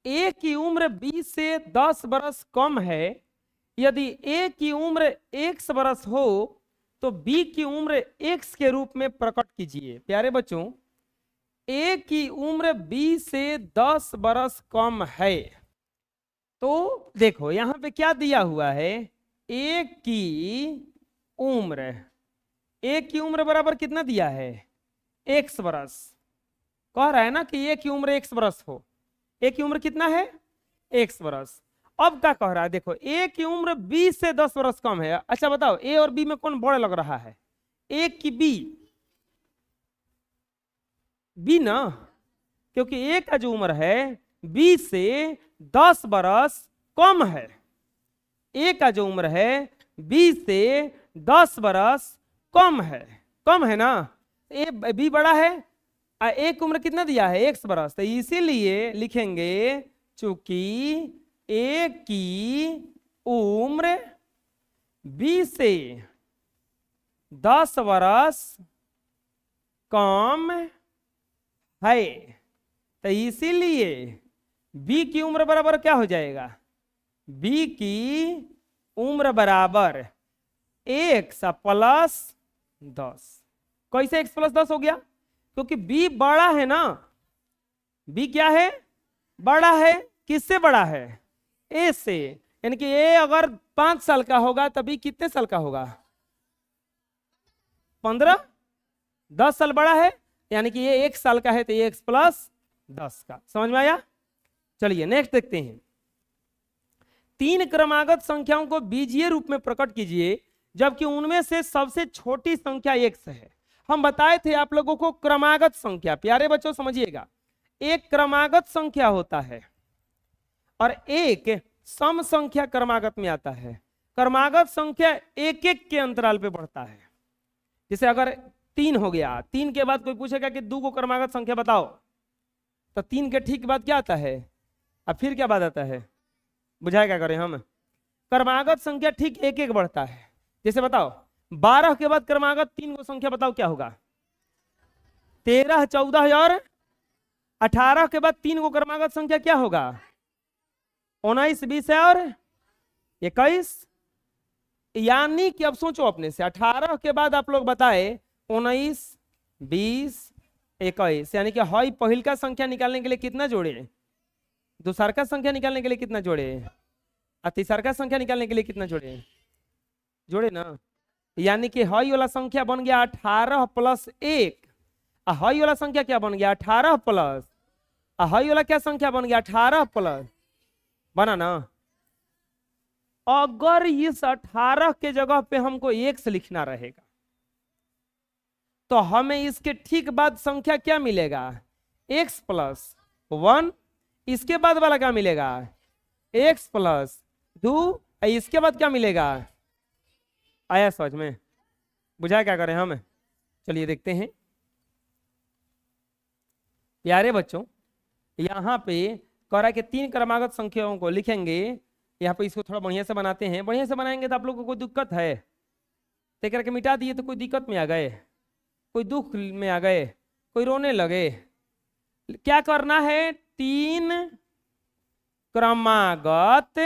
ए की उम्र 20 से 10 बरस कम है। यदि ए की उम्र x बरस हो तो बी की उम्र x के रूप में प्रकट कीजिए। प्यारे बच्चों, ए की उम्र 20 से 10 बरस कम है। तो देखो यहां पे क्या दिया हुआ है, ए की उम्र, ए की उम्र बराबर कितना दिया है, x बरस। कह रहा है ना कि ए की उम्र x बरस हो। ए की उम्र कितना है, x बरस। अब क्या कह रहा है, देखो ए की उम्र 20 से 10 बरस कम है। अच्छा बताओ ए और बी में कौन बड़ा लग रहा है, ए की बी? बी ना, क्योंकि ए का जो उम्र है 20 से 10 बरस कम है। ए का जो उम्र है 20 से 10 बरस कम है ना। ए बी बड़ा है, ए की उम्र कितना दिया है, x बरस। तो इसीलिए लिखेंगे चूंकि ए की उम्र 20 से 10 बरस कम है, तो इसीलिए बी की उम्र बराबर क्या हो जाएगा, बी की उम्र बराबर x प्लस 10। कैसे x प्लस 10 हो गया, क्योंकि b बड़ा है ना। b क्या है, बड़ा है। किससे बड़ा है, a से। यानी कि a अगर 5 साल का होगा तो b कितने साल का होगा, 15। 10 साल बड़ा है, यानी कि ये 1 साल का है तो ये x प्लस 10 का। समझ में आया? चलिए नेक्स्ट देखते हैं। 3 क्रमागत संख्याओं को बीजीय रूप में प्रकट कीजिए जबकि उनमें से सबसे छोटी संख्या x है। हम बताए थे आप लोगों को क्रमागत संख्या। प्यारे बच्चों समझिएगा, एक क्रमागत संख्या होता है और एक सम संख्या क्रमागत में आता है। क्रमागत संख्या एक एक के अंतराल पे बढ़ता है। जैसे अगर 3 हो गया, 3 के बाद कोई पूछेगा कि 2 को क्रमागत संख्या बताओ, तो 3 के ठीक बाद क्या आता है, अब फिर क्या बात आता है, बुझाए क्या करें हम। क्रमागत संख्या ठीक एक एक बढ़ता है। जैसे बताओ 12 के बाद क्रमागत 3 को संख्या बताओ क्या होगा, 13, 14 और 18 के बाद 3 को क्रमागत संख्या क्या होगा, 19, 20 और 21। यानी कि अब सोचो अपने से, 18 के बाद आप लोग बताए 19, 20, 21, यानी कि हई पहिल का संख्या निकालने के लिए कितना जोड़े, दूसर का संख्या निकालने के लिए कितना जोड़े, और तीसर का संख्या निकालने के लिए कितना जोड़े, जोड़े ना। यानी कि हई वाला संख्या बन गया 18 प्लस 1, हई वाला संख्या क्या बन गया 18 प्लस, हई वाला क्या संख्या बन गया 18 प्लस, बना ना। अगर इस 18 के जगह पे हमको x लिखना रहेगा तो हमें इसके ठीक बाद संख्या क्या मिलेगा, x प्लस 1। इसके बाद वाला क्या मिलेगा, x प्लस 2। इसके बाद क्या मिलेगा, आया समझ में, बुझा क्या करें हम। चलिए देखते हैं। प्यारे बच्चों, यहाँ पे कह रहा है कि 3 क्रमागत संख्याओं को लिखेंगे। यहाँ पे इसको थोड़ा बढ़िया से बनाते हैं। बढ़िया से बनाएंगे तो आप लोगों को कोई दिक्कत है, तो करके मिटा दिए तो कोई दिक्कत में आ गए, कोई दुख में आ गए, कोई रोने लगे। क्या करना है, 3 क्रमागत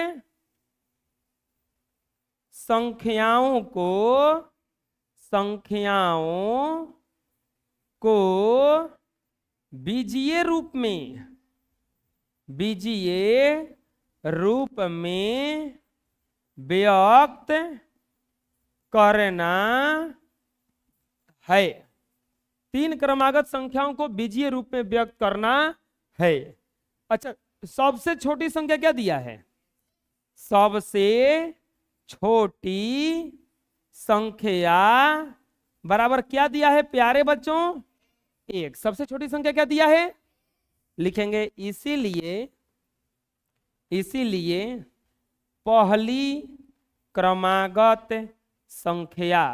संख्याओं को बीजीय रूप में व्यक्त करना है। 3 क्रमागत संख्याओं को बीजीय रूप में व्यक्त करना है। अच्छा, सबसे छोटी संख्या क्या दिया है, सबसे छोटी संख्या बराबर क्या दिया है प्यारे बच्चों, 1। सबसे छोटी संख्या क्या दिया है, लिखेंगे इसीलिए पहली क्रमागत संख्या,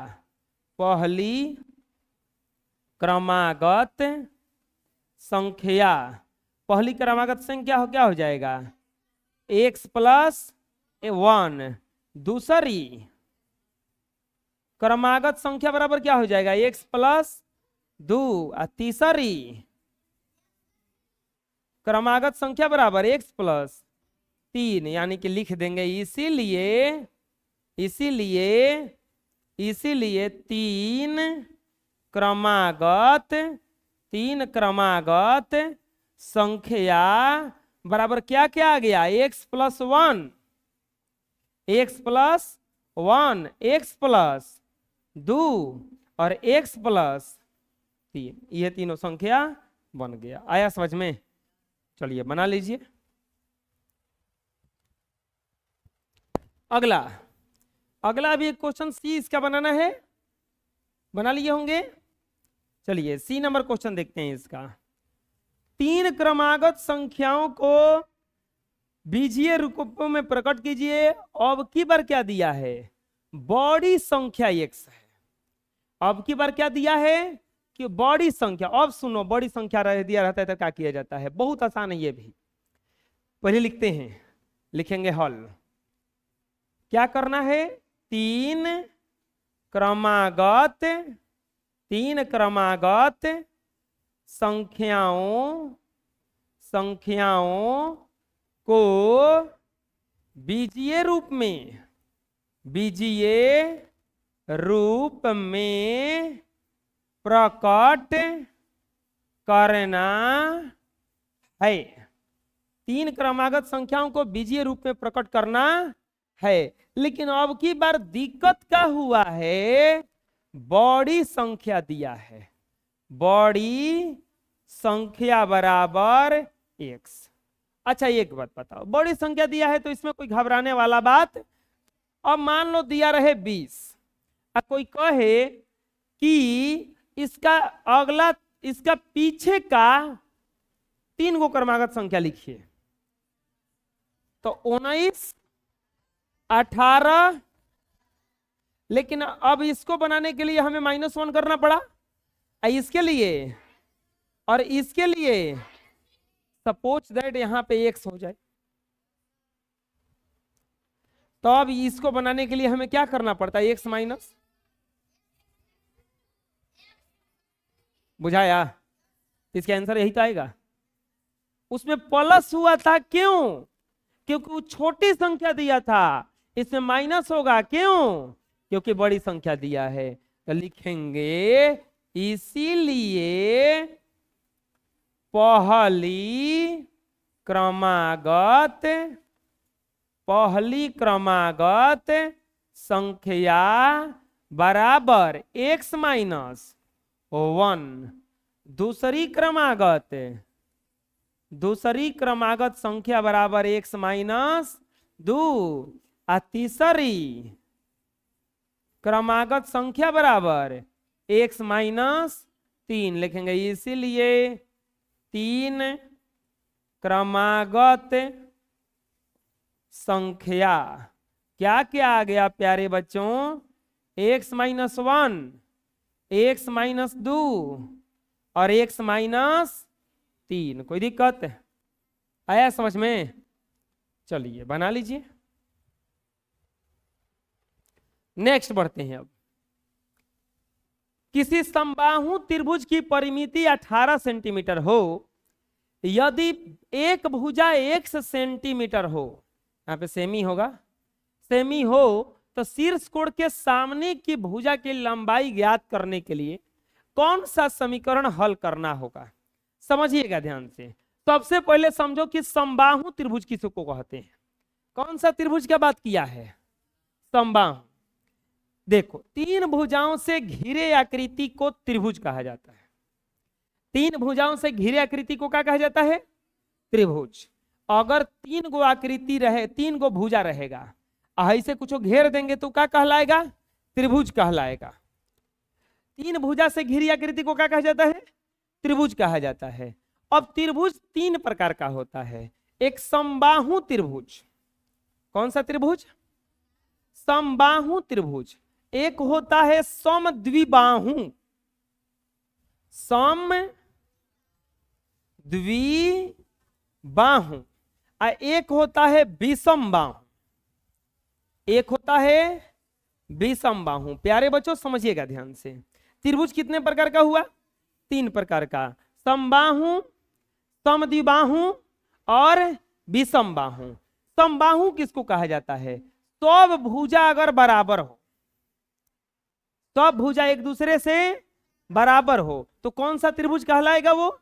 पहली क्रमागत संख्या क्या हो जाएगा, x प्लस 1। दूसरी क्रमागत संख्या बराबर क्या हो जाएगा, x प्लस 2। और तीसरी क्रमागत संख्या बराबर x प्लस 3, यानी कि लिख देंगे इसीलिए तीन क्रमागत संख्या बराबर क्या क्या आ गया, x प्लस 1, x प्लस 2 और x प्लस 3, ये तीनों संख्या बन गया। आया समझ में? चलिए बना लीजिए। अगला भी एक क्वेश्चन सी इसका बनाना है, बना लिए होंगे। चलिए सी नंबर क्वेश्चन देखते हैं इसका। 3 क्रमागत संख्याओं को बीजीय रूपों में प्रकट कीजिए। अब की बार क्या दिया है, बड़ी संख्या x है। अब की बार क्या दिया है कि बड़ी संख्या। अब सुनो, बड़ी संख्या दिया रहता है तो क्या किया जाता है, बहुत आसान है ये भी। पहले लिखते हैं, लिखेंगे हल। क्या करना है, तीन क्रमागत संख्याओं को बीजीय रूप में प्रकट करना है। 3 क्रमागत संख्याओं को बीजीय रूप में प्रकट करना है। लेकिन अब की बार दिक्कत क्या हुआ है, बड़ी संख्या दिया है, बड़ी संख्या बराबर x। अच्छा एक बात बताओ, बड़ी संख्या दिया है तो इसमें कोई घबराने वाला बात। अब मान लो दिया रहे 20, और कोई कहे कि इसका पीछे का 3 गो क्रमागत संख्या लिखिए, तो 19, 18। लेकिन अब इसको बनाने के लिए हमें -1 करना पड़ा, इसके लिए और इसके लिए। सपोज दैट यहां पे x हो जाए, तो अब इसको बनाने के लिए हमें क्या करना पड़ता है, x माइनस। बुझाया? इसका आंसर यही तो आएगा। उसमें प्लस हुआ था, क्यों? क्योंकि वो छोटी संख्या दिया था, इसमें माइनस होगा, क्यों? क्योंकि बड़ी संख्या दिया है। तो लिखेंगे इसीलिए पहली क्रमागत संख्या बराबर x माइनस 1। दूसरी क्रमागत संख्या बराबर x माइनस 2, और तीसरी क्रमागत संख्या बराबर x माइनस 3। लिखेंगे इसीलिए 3 क्रमागत संख्या क्या क्या आ गया प्यारे बच्चों, x माइनस 1, x माइनस 2 और x माइनस 3। कोई दिक्कत आया समझ में? चलिए बना लीजिए। नेक्स्ट बढ़ते हैं। अब किसी समबाहु त्रिभुज की परिमिति 18 सेंटीमीटर हो, यदि एक भुजा x सेंटीमीटर हो, यहाँ पे सेमी होगा, सेमी हो, तो शीर्ष कोण के सामने की भुजा की लंबाई ज्ञात करने के लिए कौन सा समीकरण हल करना होगा। समझिएगा ध्यान से। सबसे पहले समझो कि समबाहु त्रिभुज किसको कहते हैं। कौन सा त्रिभुज का बात किया है, समबाहु। देखो 3 भुजाओं से घिरे आकृति को त्रिभुज कहा जाता है। 3 भुजाओं से घिरे आकृति को क्या कहा जाता है, त्रिभुज। अगर 3 गो आकृति रहे, 3 गो भुजा रहेगा, ऐसे कुछ घेर देंगे तो क्या कहलाएगा, त्रिभुज कहलाएगा। 3 भुजा से घिरी आकृति को क्या कहा जाता है, त्रिभुज कहा जाता है। अब त्रिभुज 3 प्रकार का होता है। एक समबाहु त्रिभुज। कौन सा त्रिभुज, समबाहु त्रिभुज। एक होता है समद्विबाहु, समद्विबाहु, और एक होता है विषमबाहु, एक होता है विषमबाहु। प्यारे बच्चों समझिएगा ध्यान से। त्रिभुज कितने प्रकार का हुआ, 3 प्रकार का। समबाहु, समद्विबाहु और विषमबाहु। समबाहु किसको कहा जाता है? सब भुजा अगर बराबर हो, सब भुजा एक दूसरे से बराबर हो तो कौन सा त्रिभुज कहलाएगा? वो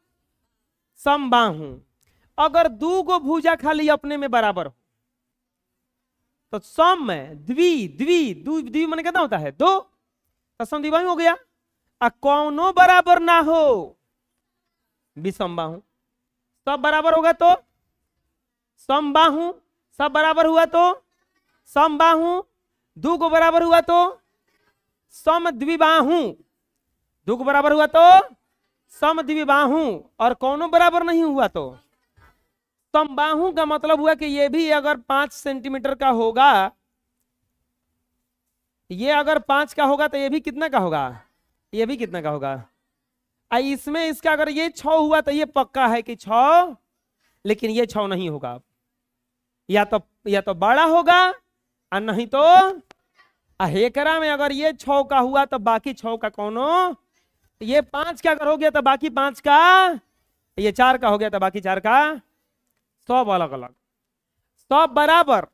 समबाहु। अगर दो गो भुजा खाली अपने में बराबर हो तो सम में द्वि द्वि द्वि माने कितना होता है? दो, तो समद्विबाहु हो गया। आ कौनो बराबर ना हो विषमबाहु। सब बराबर होगा तो समबाहु, सब बराबर हुआ तो समबाहु, दो को बराबर हुआ तो समद्विबाहु, दो को बराबर हुआ तो समद्विबाहु, और कौनो बराबर नहीं हुआ तो समबाहु। का मतलब हुआ कि ये भी अगर 5 सेंटीमीटर का होगा, ये अगर 5 का होगा तो ये भी कितना का होगा? ये भी कितना का होगा? इसमें इसका अगर ये 6 हुआ तो ये पक्का है कि 6, लेकिन ये 6 नहीं होगा। या तो बड़ा होगा और नहीं तो हेकरा में अगर ये 6 का हुआ तो बाकी 6 का कौनो, ये 5 का अगर हो गया तो बाकी 5 का, ये 4 का हो गया तो बाकी 4 का, सब अलग अलग, सब बराबर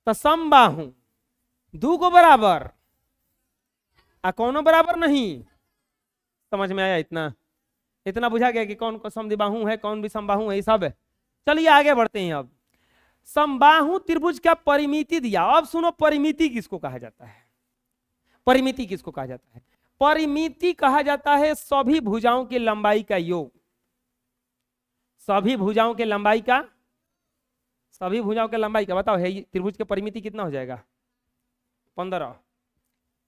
तो समबाहु। दो को बराबर आ कौनो बराबर नहीं। समझ में आया? इतना बुझा गया कि कौन समद्विबाहु है, कौन विषमबाहु है, ये सब है। चलिए आगे बढ़ते हैं। अब समबाहु त्रिभुज का परिमिति दिया। अब सुनो, परिमिति किसको कहा जाता है? परिमिति किसको कहा जाता है? परिमिति कहा जाता है सभी भुजाओं की लंबाई का योग। सभी भुजाओं के लंबाई का, सभी भुजाओं के लंबाई का बताओ है त्रिभुज की परिमिति कितना हो जाएगा? 15,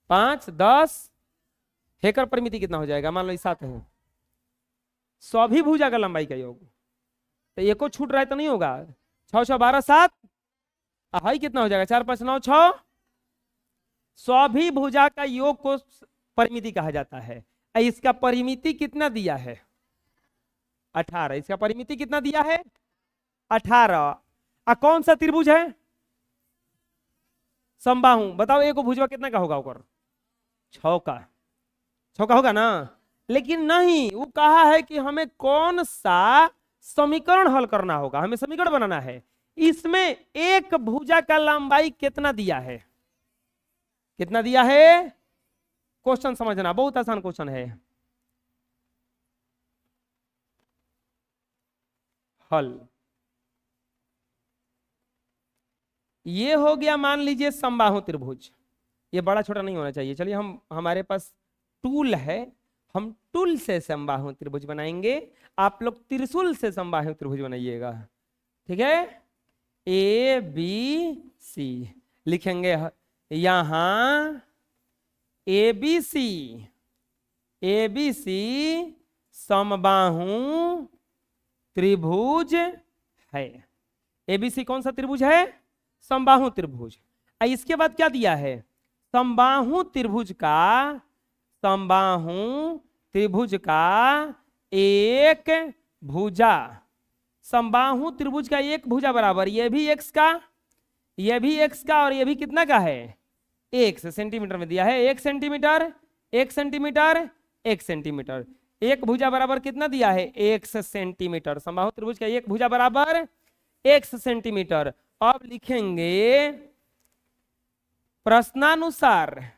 5, 10, हेकर परिमिति कितना हो जाएगा? मान लो 7 है। सभी भुजा का लंबाई का योग, तो एको छूट रहा है तो नहीं होगा। 6, 6, 12, 7, हाई कितना हो जाएगा? 4, 5, 9, 6। सभी भुजा का योग को परिमिति कहा जाता है। इसका परिमिति कितना दिया है? 18। इसका परिमिति कितना दिया है? 18। कौन सा त्रिभुज है? समबाहु। बताओ एक भुजवा कितना का होगा? ऊपर 6 का, 6 का होगा ना। लेकिन नहीं, वो कहा है कि हमें कौन सा समीकरण हल करना होगा, हमें समीकरण बनाना है। इसमें एक भुजा का लंबाई कितना दिया है? कितना दिया है? क्वेश्चन समझना, बहुत आसान क्वेश्चन है। हल ये हो गया, मान लीजिए समबाहु त्रिभुज। ये बड़ा छोटा नहीं होना चाहिए। चलिए हमारे पास टूल है, हम टूल से समबाहु त्रिभुज बनाएंगे। आप लोग त्रिशूल से समबाहु त्रिभुज बनाइएगा, ठीक है? ए बी सी लिखेंगे यहां, ए बी सी समबाहु त्रिभुज है। ए बी सी कौन सा त्रिभुज है? समबाहु त्रिभुज। इसके बाद क्या दिया है? समबाहु त्रिभुज का एक भुजा, समबाहु त्रिभुज का एक भुजा बराबर, ये भी x का, ये भी x का, और ये भी कितना का है? 1 सेंटीमीटर में दिया है। 1 सेंटीमीटर, 1 सेंटीमीटर, 1 सेंटीमीटर। एक भुजा बराबर कितना दिया है? 1 सेंटीमीटर। समबाहु त्रिभुज का एक भुजा बराबर 1 सेंटीमीटर। अब लिखेंगे प्रश्नानुसार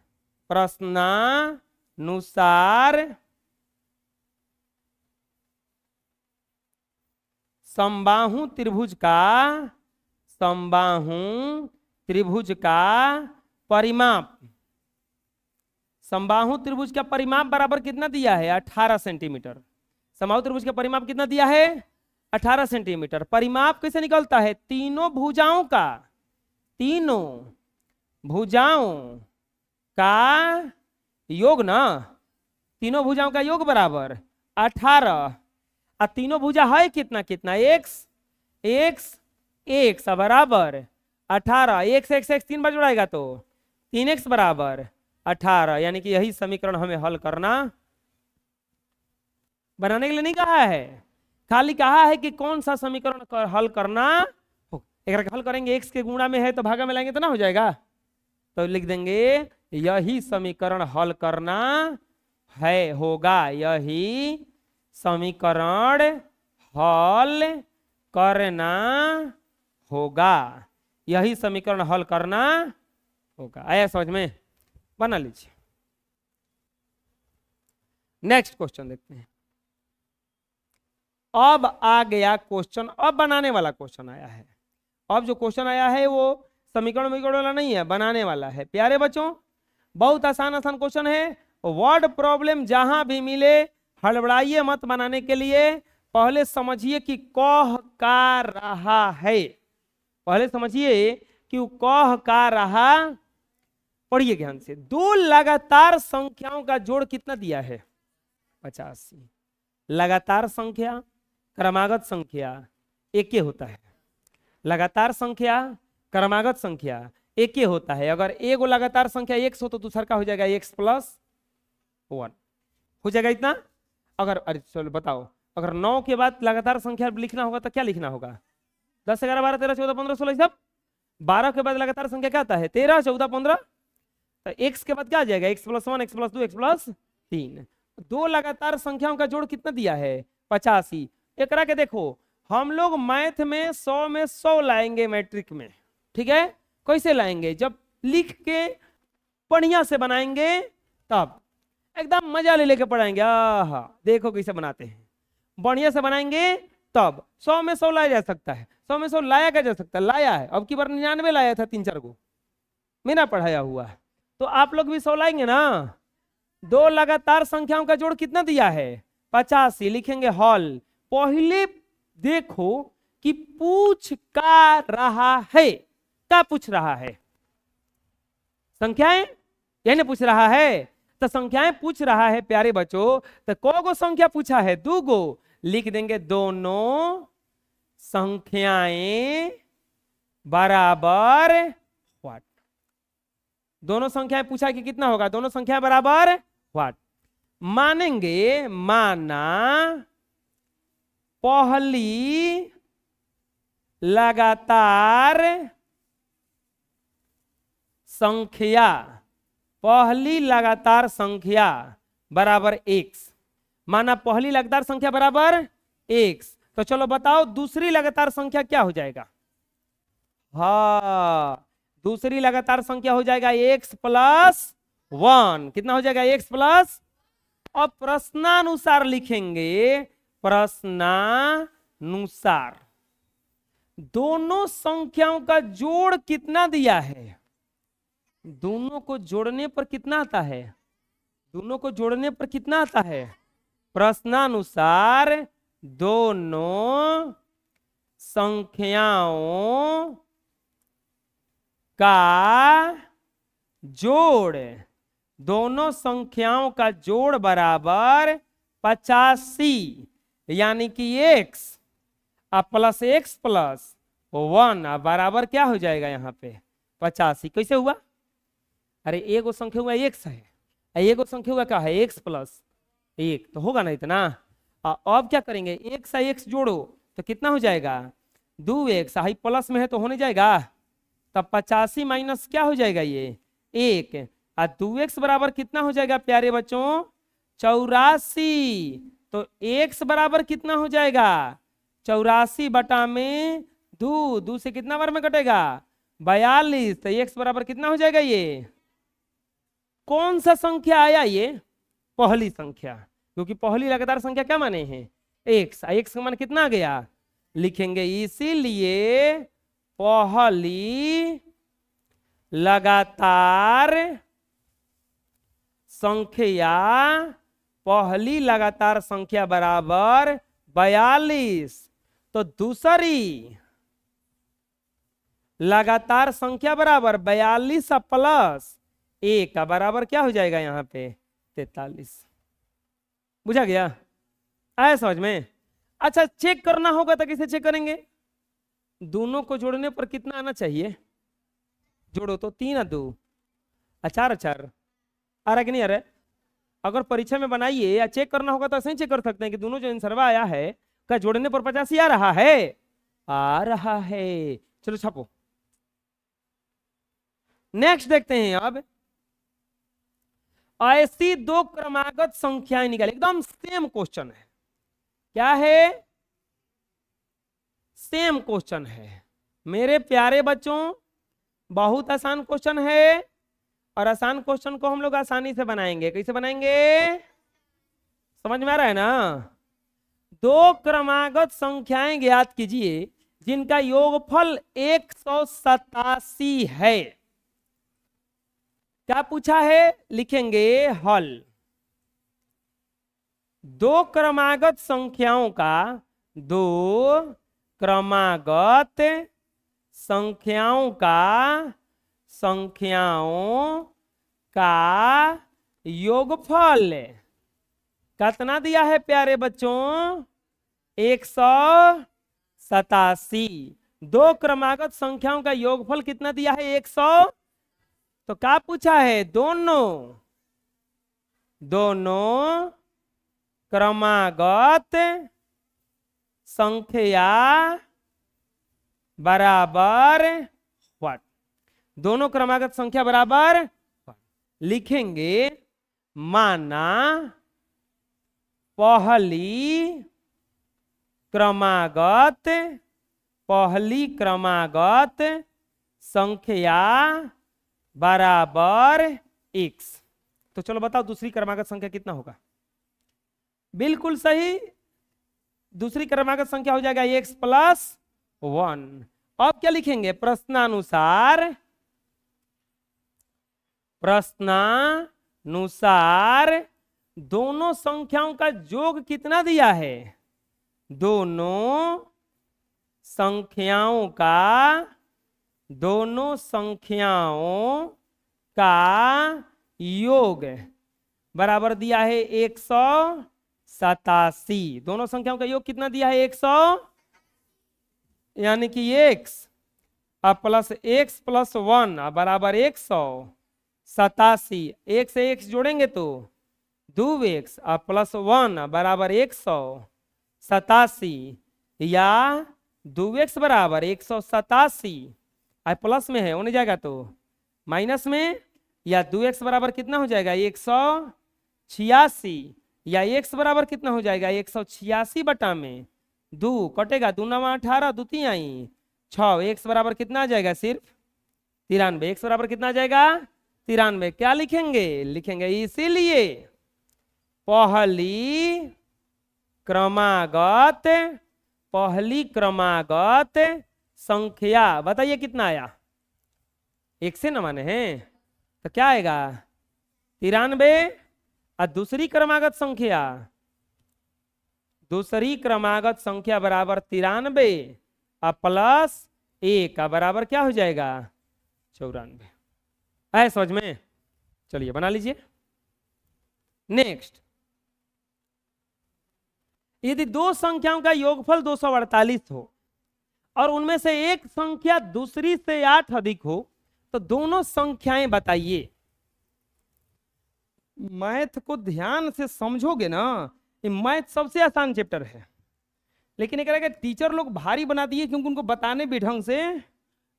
समबाहु त्रिभुज का परिमाप, समबाहु त्रिभुज का परिमाप बराबर कितना दिया है? 18 सेंटीमीटर। समबाहु त्रिभुज का परिमाप कितना दिया है? 18 सेंटीमीटर। परिमाप कैसे निकलता है? तीनों भुजाओं का योग ना, तीनों भुजाओं का योग बराबर 18। और तीनों भुजा है कितना कितना? x बराबर 18। x 3 बार जोड़ाएगा तो 3x बराबर 18। यानी कि यही समीकरण हमें हल करना, बनाने के लिए नहीं कहा है, खाली कहा है कि कौन सा समीकरण हल करना। एक हल करेंगे, x के गुणा में है तो भागा में लाएंगे तो ना हो जाएगा, तो लिख देंगे यही समीकरण हल करना है, होगा यही समीकरण हल करना होगा, यही समीकरण हल करना होगा। आया समझ में? बना लीजिए। नेक्स्ट क्वेश्चन देखते हैं। अब आ गया क्वेश्चन, अब बनाने वाला क्वेश्चन आया है। अब जो क्वेश्चन आया है वो समीकरण वाला नहीं है, बनाने वाला है। प्यारे बच्चों, बहुत आसान आसान क्वेश्चन है। वर्ड प्रॉब्लम जहां भी मिले हड़बड़ाइए मत बनाने के लिए। पहले समझिए कि कह का रहा है, पहले समझिए कि वो कह का रहा। पढ़िए ध्यान से। दो लगातार संख्याओं का जोड़ कितना दिया है? 85। लगातार संख्या, क्रमागत संख्या एक ही होता है। लगातार संख्या, क्रमागत संख्या एक ही होता है। अगर एक लगातार संख्या x हो तो दूसरा का हो जाएगा x + 1 हो जाएगा इतना। अगर अरे चलो बताओ, अगर 9 के बाद लगातार संख्या लिखना होगा तो क्या लिखना होगा? 10, 11, 12, 13, 14, 15, 16 सब। 12 के बाद लगातार संख्या क्या आता है? 13, 14, 15। तो x के बाद क्या आ जाएगा? x + 1, x + 2, x + 3। दो लगातार संख्याओं का जोड़ कितना दिया है? 85। एकरा के देखो, हम लोग मैथ में 100 में 100 लाएंगे मैट्रिक में, ठीक है? कैसे लाएंगे? जब लिख के बढ़िया से बनाएंगे तब एकदम मजा ले लेके पढ़ाएंगे। आहा देखो कैसे बनाते हैं, बढ़िया से बनाएंगे तब 100 में 100 लाया जा सकता है। 100 में 100 लाया क्या जा सकता है? लाया है। अब की बार 99 लाया था 3-4 को, मेरा पढ़ाया हुआ है। तो आप लोग भी 100 लाएंगे ना। दो लगातार संख्याओं का जोड़ कितना दिया है? 85। लिखेंगे हल। पहले देखो कि पूछ का रहा है, क्या पूछ रहा है? संख्याएं, यही पूछ रहा है। तो संख्याएं पूछ रहा है प्यारे बच्चों। तो को संख्या पूछा है? 2 गो। लिख देंगे दोनों संख्याएं बराबर व्हाट। दोनों संख्याएं पूछा कि कितना होगा? दोनों संख्या बराबर व्हाट। मानेंगे, माना पहली लगातार संख्या, पहली लगातार संख्या बराबर x। माना पहली लगातार संख्या बराबर x। तो चलो बताओ दूसरी लगातार संख्या क्या हो जाएगा? हाँ, दूसरी लगातार संख्या हो जाएगा x + 1। कितना हो जाएगा? x +। अब प्रश्नानुसार लिखेंगे, प्रश्नानुसार दोनों संख्याओं का जोड़ कितना दिया है? दोनों को जोड़ने पर कितना आता है? दोनों को जोड़ने पर कितना आता है? प्रश्नानुसार दोनों संख्याओं का जोड़, दोनों संख्याओं का जोड़ बराबर 85, यानी कि x + x + 1 बराबर क्या हो जाएगा यहाँ पे? 85। कैसे हुआ? अरे एगो संख्या हुआ x है, एगो संख्या हुआ क्या है? x + 1 तो होगा ना इतना। अब क्या करेंगे? x से x जोड़ो तो कितना हो जाएगा? 2x। हाई प्लस में है तो होने जाएगा। तब 85 माइनस क्या हो जाएगा? ये 1। 2x बराबर कितना हो जाएगा प्यारे बच्चों? 84। तो x बराबर कितना हो जाएगा? 84 बटा में 2 से कितना बार में कटेगा? 42। तो x बराबर कितना हो जाएगा? ये कौन सा संख्या आया? ये पहली संख्या, क्योंकि पहली लगातार संख्या क्या माने हैं? x। x का मान कितना आ गया? लिखेंगे इसीलिए पहली लगातार संख्या, पहली लगातार संख्या बराबर 42। तो दूसरी लगातार संख्या बराबर 42 + 1 का बराबर क्या हो जाएगा यहाँ पे? 43। बुझा गया? आया समझ में? अच्छा, चेक करना होगा तो कैसे चेक करेंगे? दोनों को जोड़ने पर कितना आना चाहिए? जोड़ो तो 3 2 4 4 आ रहा कि नहीं आ रहा? अगर परीक्षा में बनाइए या चेक करना होगा तो ऐसे ही चेक कर सकते हैं कि दोनों जो आंसर आया है क्या जोड़ने पर 85 आ रहा है? आ रहा है। चलो छापो। नेक्स्ट देखते हैं। अब ऐसी दो क्रमागत संख्याएं निकाले, एकदम सेम क्वेश्चन है। क्या है? सेम क्वेश्चन है मेरे प्यारे बच्चों, बहुत आसान क्वेश्चन है और आसान क्वेश्चन को हम लोग आसानी से बनाएंगे। कैसे बनाएंगे, समझ में आ रहा है ना। दो क्रमागत संख्याएं ज्ञात कीजिए जिनका योगफल 187 है। क्या पूछा है, लिखेंगे हल। दो क्रमागत संख्याओं का, दो क्रमागत संख्याओं का योगफल कितना दिया है प्यारे बच्चों, 187। दो क्रमागत संख्याओं का योगफल कितना दिया है, 100। तो क्या पूछा है, दोनों क्रमागत संख्या बराबर व्हाट, दोनों क्रमागत संख्या बराबर लिखेंगे। माना पहली क्रमागत संख्या बराबर x। तो चलो बताओ दूसरी क्रमागत संख्या कितना होगा। बिल्कुल सही, दूसरी क्रमागत संख्या हो जाएगा x + 1। अब क्या लिखेंगे, प्रश्नानुसार दोनों संख्याओं का योग कितना दिया है, दोनों संख्याओं का योग बराबर दिया है 187। दोनों संख्याओं का योग कितना दिया है, 100, यानी कि x प्लस x + 1 बराबर 187। एक से x जोड़ेंगे तो 2x + 1 बराबर 187, या 2x बराबर 187 प्लस में है, होने जाएगा तो माइनस में, या 2x बराबर कितना हो जाएगा 186, या x बराबर कितना हो जाएगा 186 बटा में 2 कटेगा, 2 9 18, 2 3 आई 6, x बराबर कितना आ जाएगा सिर्फ 93। x बराबर कितना आ जाएगा 93। क्या लिखेंगे, लिखेंगे इसीलिए पहली क्रमागत संख्या, बताइए कितना आया, 1 से न माने हैं तो क्या आएगा 93। और दूसरी क्रमागत संख्या बराबर 93 प्लस 1 बराबर क्या हो जाएगा 94। है समझ में, चलिए बना लीजिए। नेक्स्ट, यदि दो संख्याओं का योगफल 248 हो और उनमें से एक संख्या दूसरी से 8 अधिक हो तो दोनों संख्याएं बताइए। मैथ को ध्यान से समझोगे ना, ये मैथ सबसे आसान चैप्टर है, लेकिन एक टीचर लोग भारी बना दिए क्योंकि उनको बताने भी ढंग से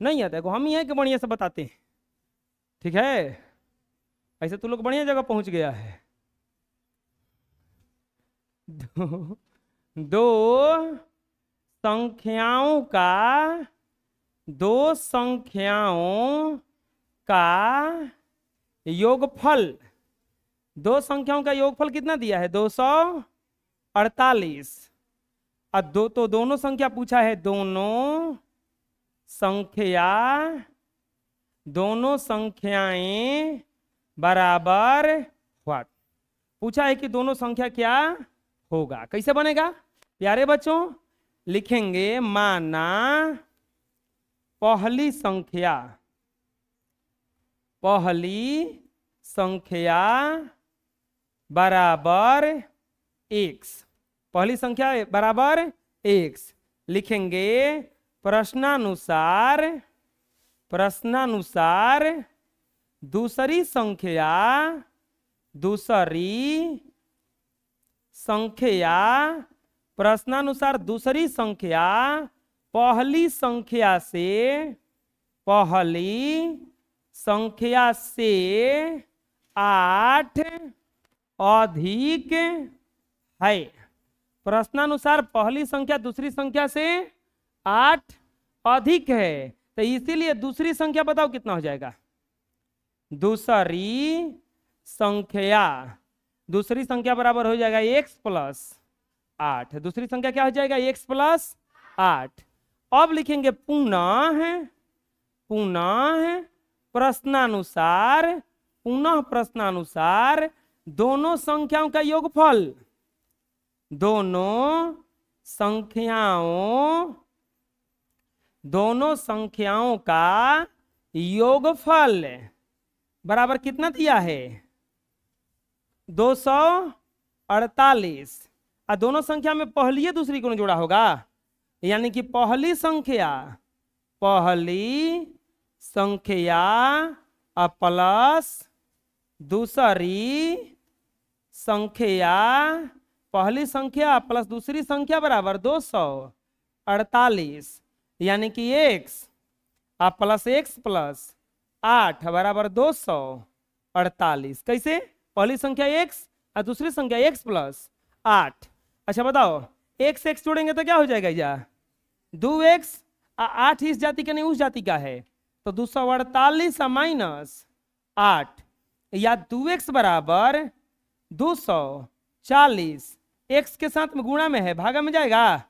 नहीं आता है। हम ही हैं कि बढ़िया से बताते हैं, ठीक है, ऐसे तो लोग बढ़िया जगह पहुंच गया है। दो संख्याओं का योगफल, दो संख्याओं का योगफल कितना दिया है 248। अब दोनों संख्या पूछा है, दोनों संख्याएं बराबर व्हाट, पूछा है कि दोनों संख्या क्या होगा। कैसे बनेगा प्यारे बच्चों, लिखेंगे माना पहली संख्या बराबर x, पहली संख्या बराबर x, लिखेंगे प्रश्नानुसार दूसरी संख्या पहली संख्या से 8 अधिक है। प्रश्नानुसार पहली संख्या दूसरी संख्या से 8 अधिक है, तो इसीलिए दूसरी संख्या बताओ कितना हो जाएगा। दूसरी संख्या बराबर हो जाएगा x प्लस 8। दूसरी संख्या क्या हो जाएगा, x प्लस 8। अब लिखेंगे पुनः प्रश्नानुसार दोनों संख्याओं का योगफल, दोनों संख्याओं का योगफल बराबर कितना दिया है, 248। और दोनों संख्या में पहली है दूसरी को जोड़ा होगा, यानी कि पहली संख्या प्लस दूसरी संख्या, पहली संख्या प्लस दूसरी संख्या बराबर 248, यानी कि x प्लस x प्लस 8 बराबर 248। कैसे, पहली संख्या x और दूसरी संख्या x प्लस 8। अच्छा बताओ, x जोड़ेंगे तो क्या हो जाएगा, या 2x, 8 इस जाति का नहीं उस जाति का है, तो 248 माइनस 8, या 2x बराबर 240, x के साथ में गुणा में है, भागा में जाएगा,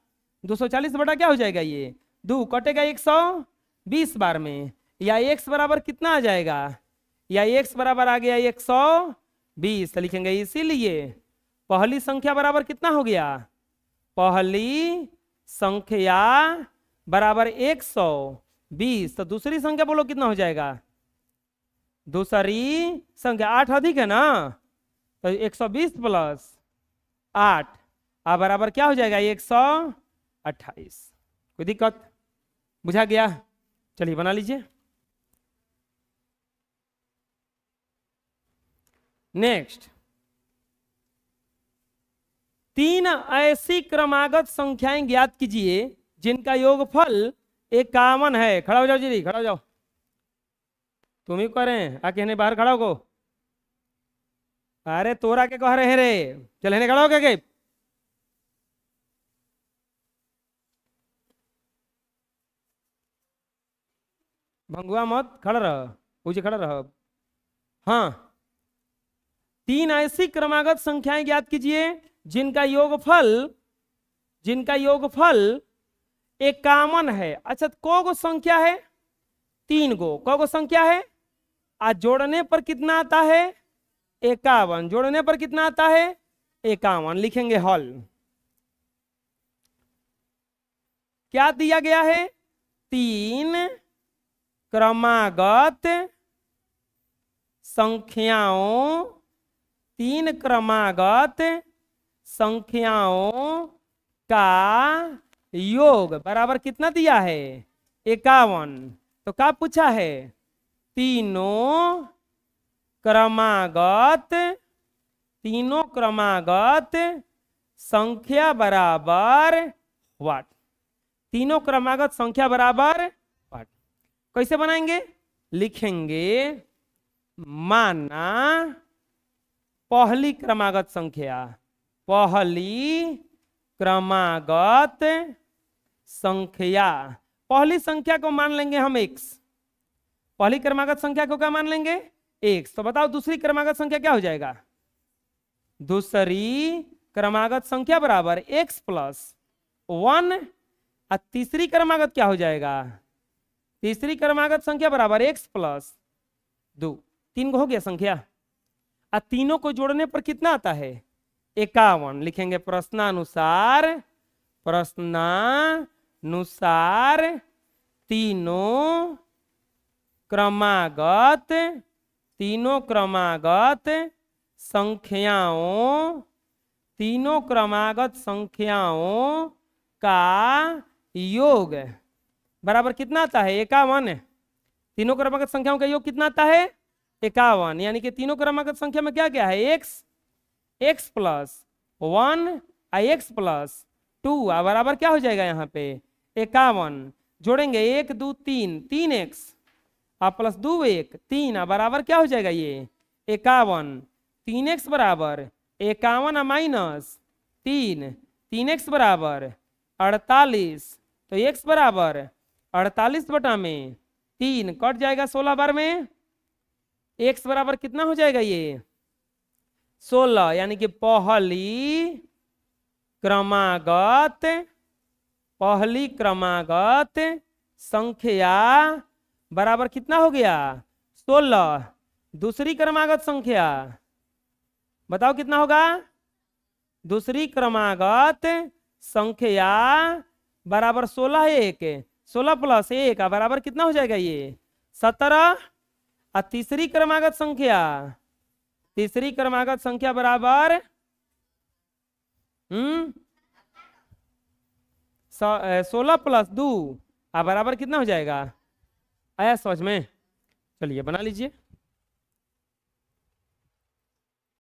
240 बटा क्या हो जाएगा, ये 2 कटेगा 120 बार में, या x बराबर कितना आ जाएगा, या x बराबर आ गया 120। तो लिखेंगे इसीलिए पहली संख्या बराबर कितना हो गया, पहली संख्या बराबर 120। तो दूसरी संख्या बोलो कितना हो जाएगा, दूसरी संख्या 8 अधिक है ना, तो 120 प्लस 8 बराबर क्या हो जाएगा, 128। कोई दिक्कत, बुझा गया। चलिए बना लीजिए। नेक्स्ट, 3 ऐसी क्रमागत संख्याएं ज्ञात कीजिए जिनका योगफल 51 है। खड़ा हो जाओ जी, खड़ा हो जाओ। तुम ही करें, आके ने बाहर खड़ा हो को। अरे तोरा के कह रहे रे, चल ने खड़ा हो के भंगुआ मत, खड़ा रह, पूछे खड़ा रह। हाँ, 3 ऐसी क्रमागत संख्याएं ज्ञात कीजिए जिनका योगफल 51 है। अच्छा, को संख्या है, 3 को संख्या है, आज जोड़ने पर कितना आता है, 51। जोड़ने पर कितना आता है, 51। लिखेंगे हल। क्या दिया गया है, 3 क्रमागत संख्याओं का योग बराबर कितना दिया है, 51। तो क्या पूछा है, तीनों क्रमागत संख्या बराबर व्हाट, तीनों क्रमागत संख्या बराबर व्हाट। कैसे बनाएंगे, लिखेंगे माना पहली क्रमागत संख्या पहली संख्या को मान लेंगे हम x। पहली क्रमागत संख्या को क्या मान लेंगे, x। तो बताओ दूसरी क्रमागत संख्या क्या हो जाएगा, दूसरी क्रमागत संख्या बराबर x प्लस 1। और तीसरी क्रमागत क्या हो जाएगा, तीसरी क्रमागत संख्या बराबर x प्लस 2। 3 हो गया संख्या, और तीनों को जोड़ने पर कितना आता है, 51। लिखेंगे प्रश्नानुसार तीनों क्रमागत संख्याओं का योग बराबर कितना आता है, 51। तीनों क्रमागत संख्याओं का योग कितना आता है, 51। यानी कि तीनों क्रमागत संख्या में क्या क्या है, x प्लस 1 x प्लस 2 बराबर क्या हो जाएगा यहाँ पे, 51। जोड़ेंगे 1 2 3, 3x प्लस 2 1 3 बराबर क्या हो जाएगा, ये 51। 3x बराबर 51 माइनस 3, 3x बराबर 48 तो x बराबर 48/3 कट जाएगा 16 बार में। x बराबर कितना हो जाएगा ये 16, यानी कि पहली क्रमागत संख्या बराबर कितना हो गया 16। दूसरी क्रमागत संख्या बताओ कितना होगा। दूसरी क्रमागत संख्या बराबर 16 है 1, 16 + 1 बराबर कितना हो जाएगा ये 17। और तीसरी क्रमागत संख्या बराबर 16 + 2 बराबर कितना हो जाएगा। आया समझ में। चलिए बना लीजिए।